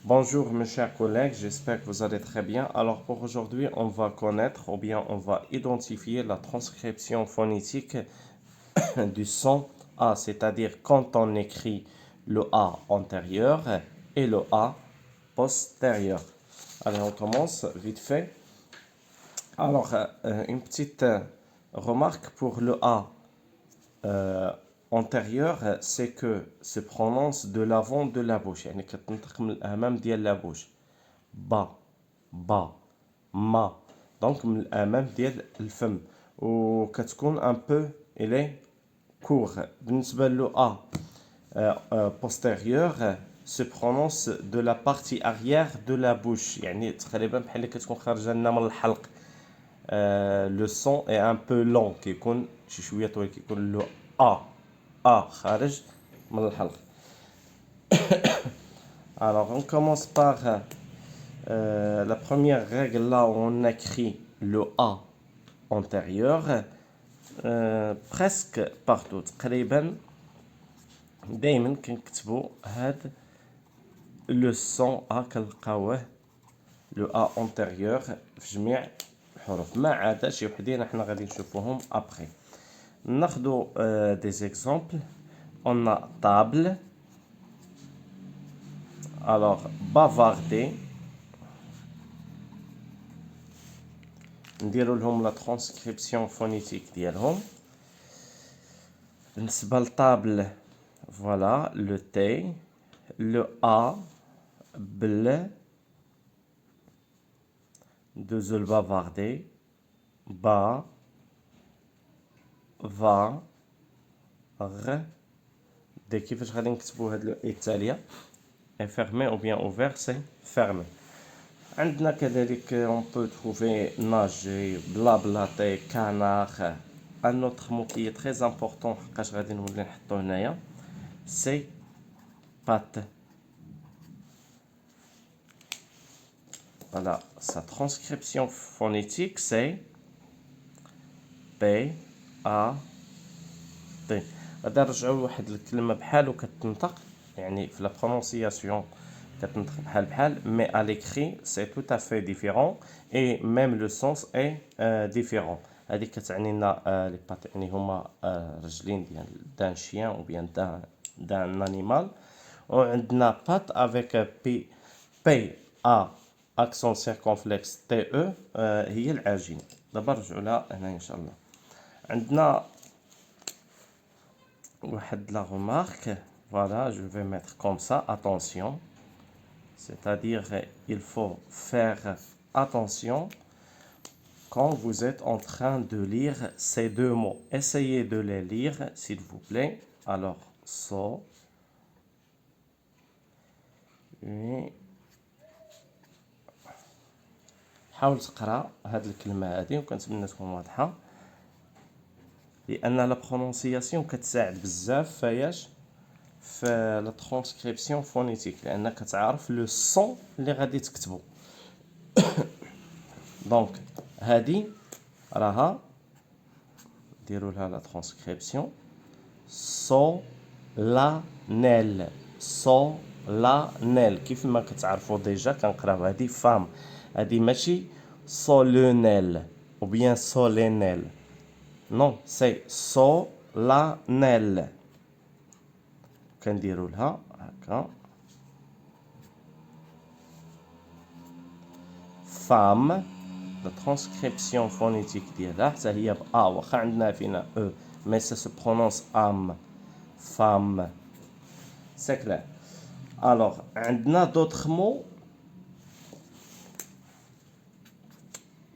Bonjour mes chers collègues, j'espère que vous allez très bien. Alors pour aujourd'hui, on va connaître ou bien on va identifier la transcription phonétique du son A, c'est-à-dire quand on écrit le A antérieur et le A postérieur. Allez, on commence vite fait. Alors, une petite remarque pour le A antérieur, c'est que se prononce de l'avant de la bouche. يعني كتنطق من الأمام ديال la bouche. با با ما دونك من الامام ديال الفم وكتكون ان بو الي كور بالنسبه لو ا بوستيريور se prononce de la partie arrière de la bouche يعني تقريبا بحال اللي كتكون خارجه لنا من الحلق لو سون est un peu long كيكون شي شويه طويل كيكون لو خارج من الحلق. Alors on commence par la première règle, là où on écrit le A antérieur, presque partout تقريبا دايما كنكتبوا هاد لو سون A كنلقاوه لو A antérieur في جميع الحروف ما عدا شي وحدين احنا غادي نشوفوهم ابري. ناخدو des exemples. On a table, alors bavarder, نديرو لهم لا ترانسكريبسيون فونيتيك ديالهم. بالنسبة لطابل فوالا لو تي لو ا بل دوزو البافاردي با فا غ دي كيفاش غادي نكتبو هاد لو اي التالية اي فيرمي او بيان اوفير سي فيرمي. عندنا كذلك اون بو تروفي ناجي بلابلاطي كانار. ان اوتر مو كي تري امبورطون حقاش غادي نولي نحطو هنايا سي بات. Voilà, sa transcription phonétique c'est P A T. غادي نرجعو لواحد الكلمة بحالو كتنطق يعني في لا برونونسياسيون كتنطق بحال مي à l'écrit c'est tout à fait différent et même le sens est différent. هذه كتعني لنا لي بات يعني هما رجلين ديال دان شيان او بيان دان انيمال. وعندنا بات افيك بي ا اكسون سيركونفلكس تي او هي العجين. دابا نرجعوا لها هنا ان شاء الله. عندنا واحد لا remarque, voilà, je vais mettre comme ça, attention, c'est-à-dire il faut faire attention quand vous êtes en train de lire ces deux mots. Essayez de les lire s'il vous plaît. Alors so et حاول تقرا هاد الكلمه هادي وكنتمنى تكون واضحه لان لا برونونسياسيون كتساعد بزاف فاياش في لا ترانسكريبسيون فونيتيك لانك كتعرف لو سون اللي غادي تكتبو. دونك هادي راها ديروا لها لا ترانسكريبسيون سولانيل سولانيل كيف ما كتعرفوا ديجا كنقراو هادي فام هادي ماشي سولونيل ou bien solennel. Non, c'est solennel. كنديروا لها هكا femme. La transcription phonétique ديالها حتى هي ب A واخا عندنا فينا E mais ça se prononce âme femme. C'est clair. Alors عندنا d'autres mots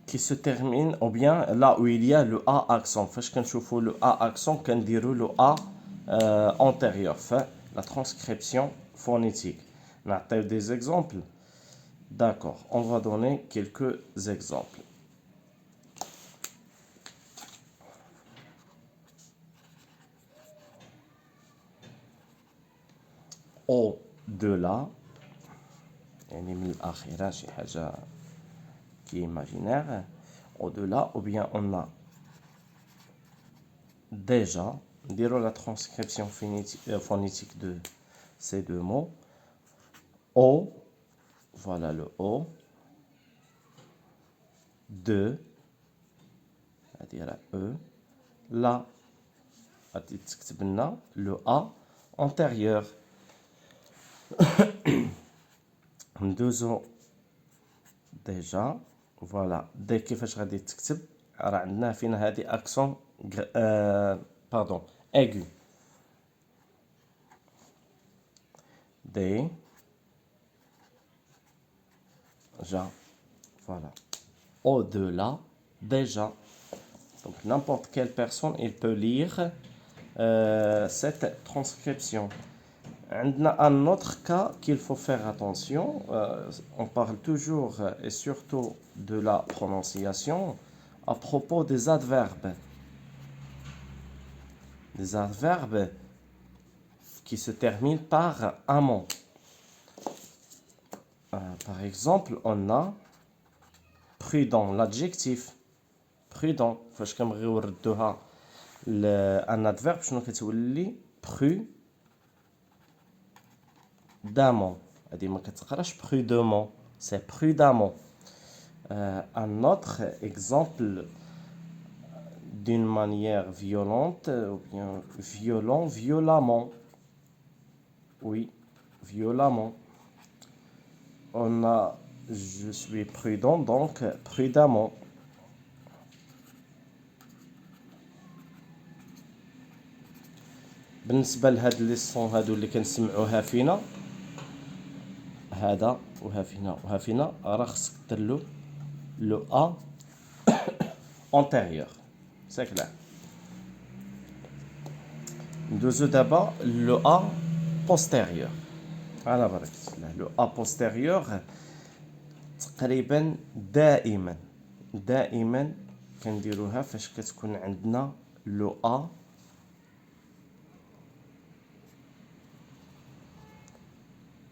qui se terminent ou bien là où il y a le A accent. فاش كنشوفوا le A accent كنديروا le A antérieur. La transcription phonétique. نعطيو des exemples. D'accord, on va donner quelques exemples. Au-delà, يعني من الأخيرة شي حاجة qui est imaginaire. Au-delà, ou bien on a déjà, dire la transcription phonétique de ces deux mots. Au voilà le O. 2 هذه راه E. Là غادي تكتب لنا le A antérieur. ندوزو ديجا فوالا دي كيفاش غادي تكتب راه عندنا فينا هذه اكسون باردون aigu D ja voilà au-delà déjà. Donc n'importe quelle personne il peut lire cette transcription. Un autre cas qu'il faut faire attention, on parle toujours et surtout de la prononciation à propos des adverbes. Des adverbes qui se terminent par un mot. Par exemple, on a prudent, l'adjectif prudent. فاش كنبغيو نردوها un adverbe شنو كتولي prudemment. هذه ما كتقراش prudemment, c'est prudemment. Un autre exemple d'une manière violente ou bien violent, violemment. Oui, violemment. On a je suis prudent donc prudemment. بالنسبه لهاد لي صون هادو اللي كنسمعوها فينا هذا وها فينا وها فينا راه خصك دير له لو ا antérieur. C'est clair. ندوزو دابا لو ا postérieur. على بركة الله لو ا postérieur تقريبا دائما كنديروها فاش كتكون عندنا لو ا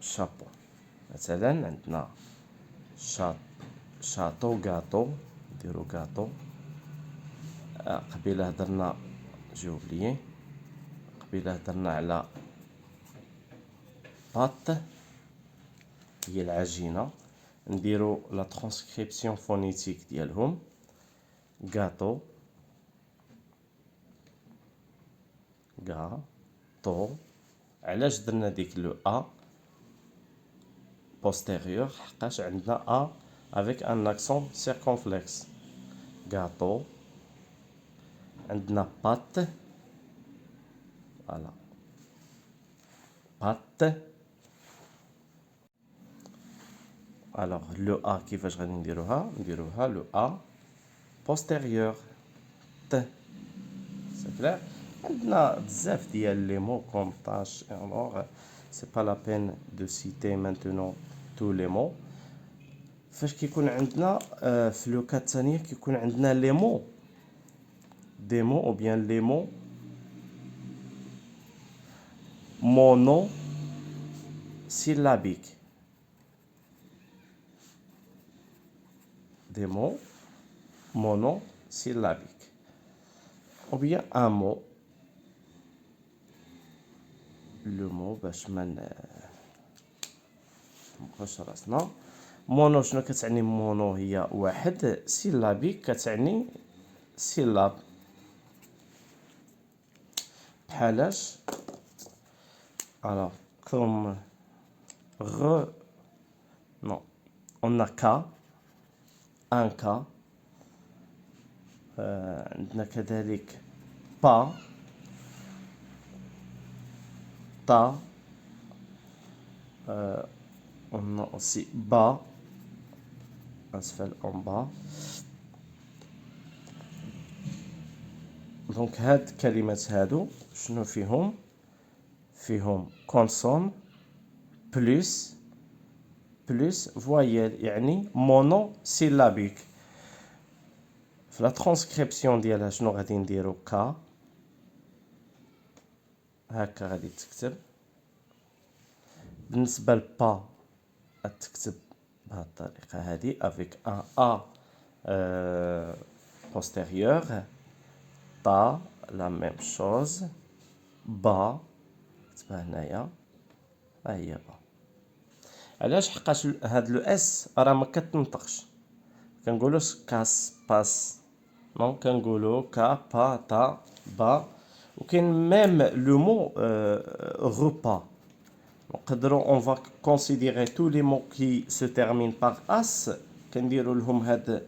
شابو. مثلا عندنا شاطو كاطو نديرو كاطو. قبيله هضرنا جوبليي قبيله هضرنا على بات هي العجينه نديرو لا ترانسكريبسيون فونيتيك ديالهم غاطو غاطو. علاش درنا ديك لو ا postérieur حقاش عندنا ا avec un accent circonflexe. gâteau عندنا pâte voilà pâte. alors le a كيفاش غادي نديروها le a postérieur t. c'est clair. عندنا بزاف ديال لي مو comme tâche alors c'est pas la peine de citer maintenant tous les mots. فاش كيكون عندنا في لو كا الثانيه كيكون عندنا لي مو دي مو او بيان لي مو mono syllabique. Des mots monosyllabiques ou bien un mot. Le mot باش ما نبقاوش راسنا. مونو شنو كتعني؟ مونو هي واحد، سيلابيك كتعني سيلاب. بحالاش alors comme non on a ka un ka. عندنا كذلك با ta. on a aussi bas أسفل en bas. دونك هاد الكلمات هادو شنو فيهم؟ فيهم كونسون بلس فوايل يعني مونو سيلابيك. في لا ترانسكريبسيون ديالها شنو غادي نديرو؟ كا هكا غادي تكتب. بالنسبه لبا تكتب بهذه الطريقه هذه افيك ان ا postérieur. تا لا ميم شوز. با كتبها هنايا ها هي با. علاش؟ حقاش هاد لو اس راه ما كتنطقش، كنقولو كاس باس، دونك كنقولو كا با تا با. وكاين ميم لو مو repas. نقدروا on va considérer tous les mots qui se terminent par as كنديروا لهم هاد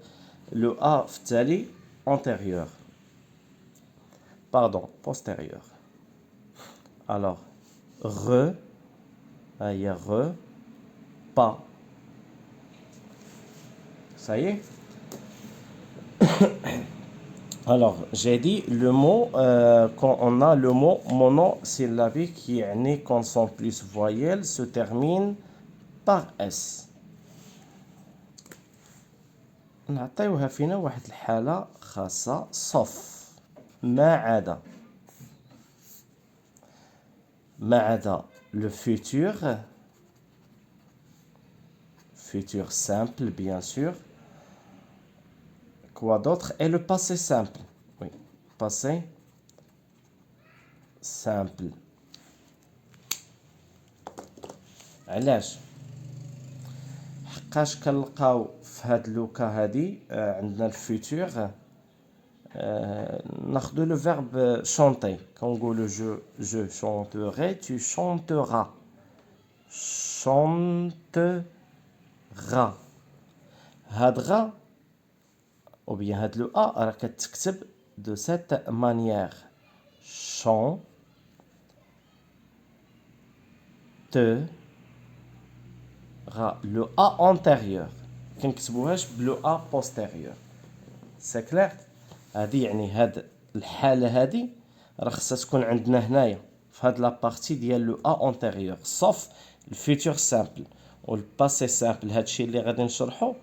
لو ا في التالي antérieur pardon postérieur. alors re هي re pas, ça y est. Alors, j'ai dit le mot, quand on a le mot monosyllabique qui est quand son plus voyelle se termine par S. نعطيوها فينا واحد الحالة خاصة صف ما عدا le futur simple bien sûr. Quoi d'autre? Et le passé simple. Oui, passé simple. علاش؟ حقاش كنلقاو في هاد لوكا هادي عندنا الفيتور ناخدو لو فيرب شونتي، كنقولو جو شونتوغي tu chanteras chantera. هاد غا ou bien هاد لو ا راه كتكتب de cette manière chant te ra le a antérieur كنكتبوهاش بلو ا postérieur. سي كلير؟ هادي يعني هاد الحاله هادي راه خصها تكون عندنا هنايا في هاد لابارتي ديال لو ا antérieur صوف الفيتور سامبل والباسي سامبل. هادشي اللي غادي نشرحو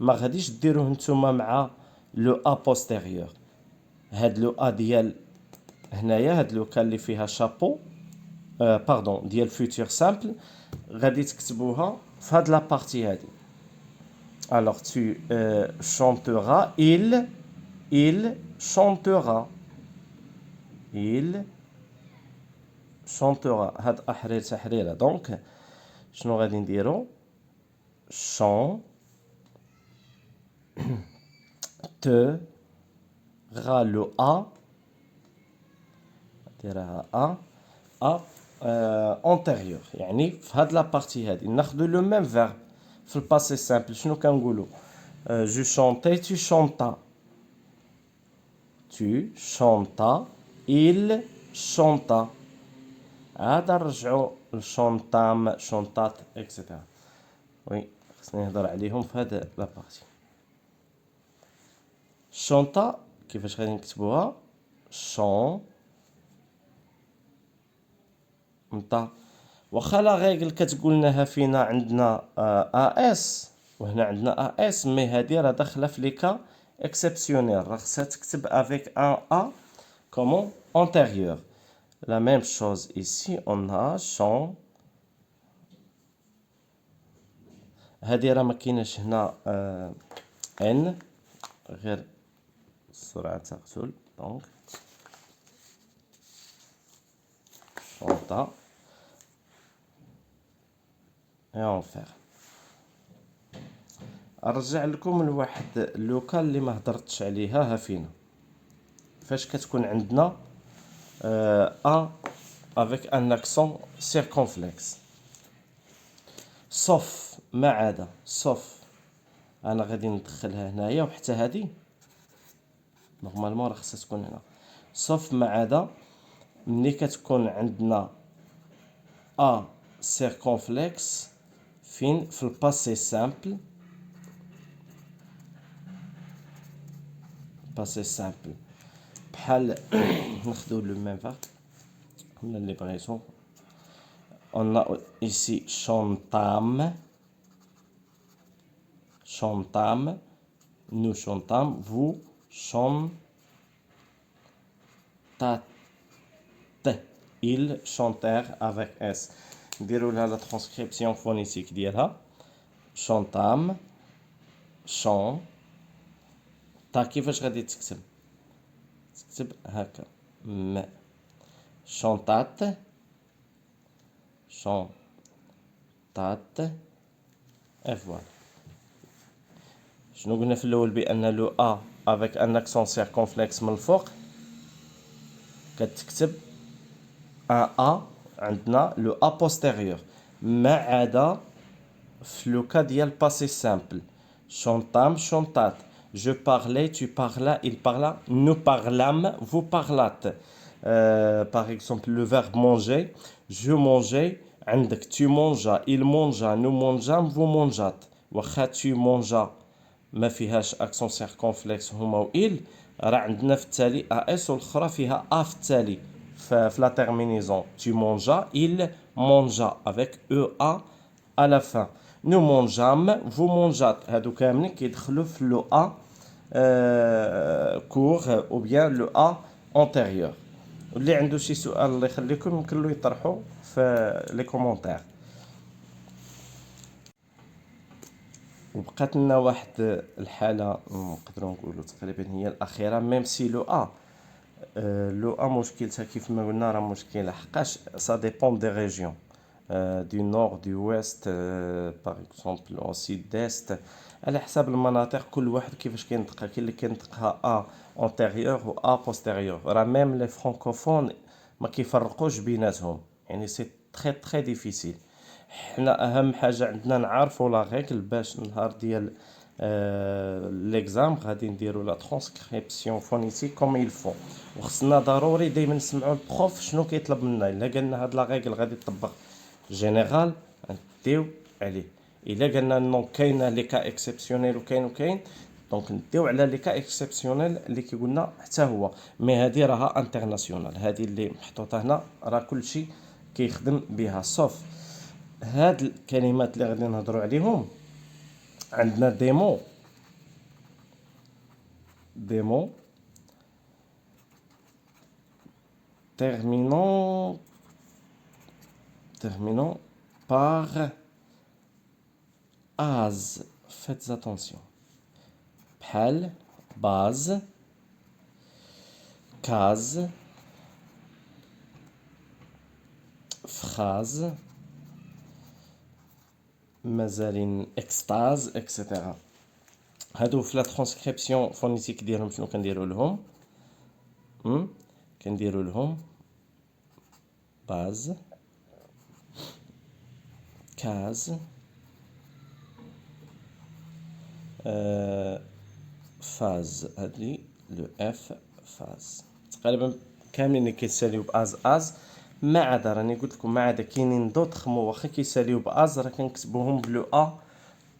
ما غاديش ديروه نتوما مع لو ا postérieur. هاد لو ا ديال هنايا هاد لو كان اللي فيها شابو باردون ديال فيتور سامبل غادي تكتبوها في هاد لابارتي هادي. alors tu chanteras il chantera هاد احرير تحريره. دونك شنو غادي نديرو؟ chant te ra لو ا ديرها ا antérieur يعني في هاد لابارتي هادي ناخدو لو ميم فيرب في الباسي سامبل. شنو كنقولو؟ جو شونتي tu chantas il chanta. عاد نرجعو لشونطام شونطات اكسيتيرا. وي خصني نهضر عليهم في هاد لابارتي. شونطا كيفاش غادي نكتبوها؟ شون نطا. واخا لا ريغل كتقول لناها فينا عندنا ا اس وهنا عندنا ا اس، مي هادي راه داخله في لي كا اكسبسيونيل، راه خصها تكتب افيك ان ا كومون antérieur. La même chose ici on a chant. هادي راه ما كايناش هنا ان غير سرعة تقتل. دونك شونطا et enfer. نرجع لكم لواحد لوكا اللي ما هضرتش عليها. ها فينا فاش كتكون عندنا ا avec un accent circonflexe. صف ما عدا صف انا غادي ندخلها هنايا وحتى هادي نورمالمون راه خصها تكون هنا. صف ما عدا ملي كتكون عندنا ا سيركونفلكس فين في الباسي سامبل. باسي سامبل بحال ناخدو لو ميم فيرب ولا اللي بغيتو. on a ici chantame nous chantons vous chantate ils chantèrent avec S. نديرو لها لا ترانسكريبسيون فونيتيك ديالها شونطام شون تا. كيفاش غادي تكتب هكا م شونطات اي فوالا. شنو قلنا في الاول؟ بان لو ا افيك ان اكسون سيركونفلكس من الفوق كتكتب ان ا عندنا لو ا بوستيريور، ما عدا في لو كا ديال باسي سامبل. شونطام شونطات، je parlais tu parlas il parla nous parlâmes vous parlâtes. Par exemple le verbe manger, je mangeais عندك tu mangeas il mangea nous mangeâmes vous mangeâtes. واخا tu mangeas ما فيهاش اكسون سيركونفلكس هما و il، راه عندنا في التالي اس والاخرى فيها ا في التالي في لا تيرمينيزون tu mangeas il mangea avec a à la fin. nous mangeâmes vous mangeâtes، هادو كاملين كيدخلوا في لو ا كور او بيان لو ا انتيريور. واللي عنده شي سؤال الله يخليكم يمكن له يطرحوا في لي كومونتير. وبقات لنا واحد الحاله نقدروا نقولوا تقريبا هي الاخيره، ميم سي لو ا مشكلتها كيف ما قلنا راه مشكله، حقاش سا ديبون دي ريجيون du nord du ouest par exemple au sud-est، على حساب المناطق كل واحد كيفاش كينطقها. كاين اللي كينطقها ا انتيريور و ا بوستيريور، راه ميم لي فرانكوفون ما كيفرقوش بيناتهم، يعني سي تري تري ديفيسيل. حنا اهم حاجه عندنا نعرفوا لا ريغل باش نهار ديال ليكزام غادي نديرو لا ترانسكريبسيون فونيتيك كوم يل فون. وخصنا ضروري دائما نسمعوا البروف شنو كيطلب منا. الا قالنا هاد لا ريغل غادي تطبق جينيرال نديو عليه، الا قالنا نو كاينه لي كا اكسبسيونيل وكاين دونك نديو على لي كا اكسبسيونيل اللي كيقولنا حتى هو. مي هادي راها انترناسيونال، هادي اللي محطوطه هنا راه كلشي كيخدم بها صوف هاد الكلمات اللي غادي نهضروا عليهم. عندنا ديمو terminant par as. Faites attention. بحال base, case, phrase، مازالين extase etc. هادو في لا ترانسكريبسيون فونيتيك ديالهم شنو كنديروا لهم؟ كنديروا لهم باز، كاز، فاز. هادي لو اف فاز تقريبا كاملين اللي كيساليو باز ما عدا راني قلت لكم ما عدا كاينين دوطخ مو واخا كيساليو باز راه كنكتبوهم بلو ا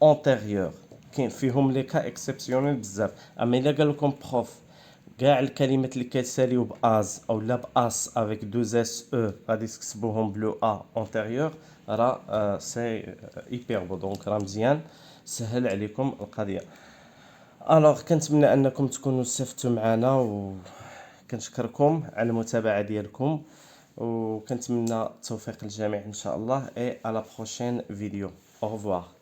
اونتيريور. كاين فيهم لي كا اكسبسيونيل بزاف. اما الا قال لكم بروف كاع الكلمات اللي كيساليو باز او لا باس افيك دوز اس او غادي تكتبوهم بلو ا اونتيريور، راه سي ايبر بو. دونك راه مزيان سهل عليكم القضيه. الوغ كنتمنى انكم تكونوا استفدتوا معنا، وكنشكركم على المتابعه ديالكم، وكنتمنى التوفيق للجميع ان شاء الله. اي على بروشين فيديو. au revoir.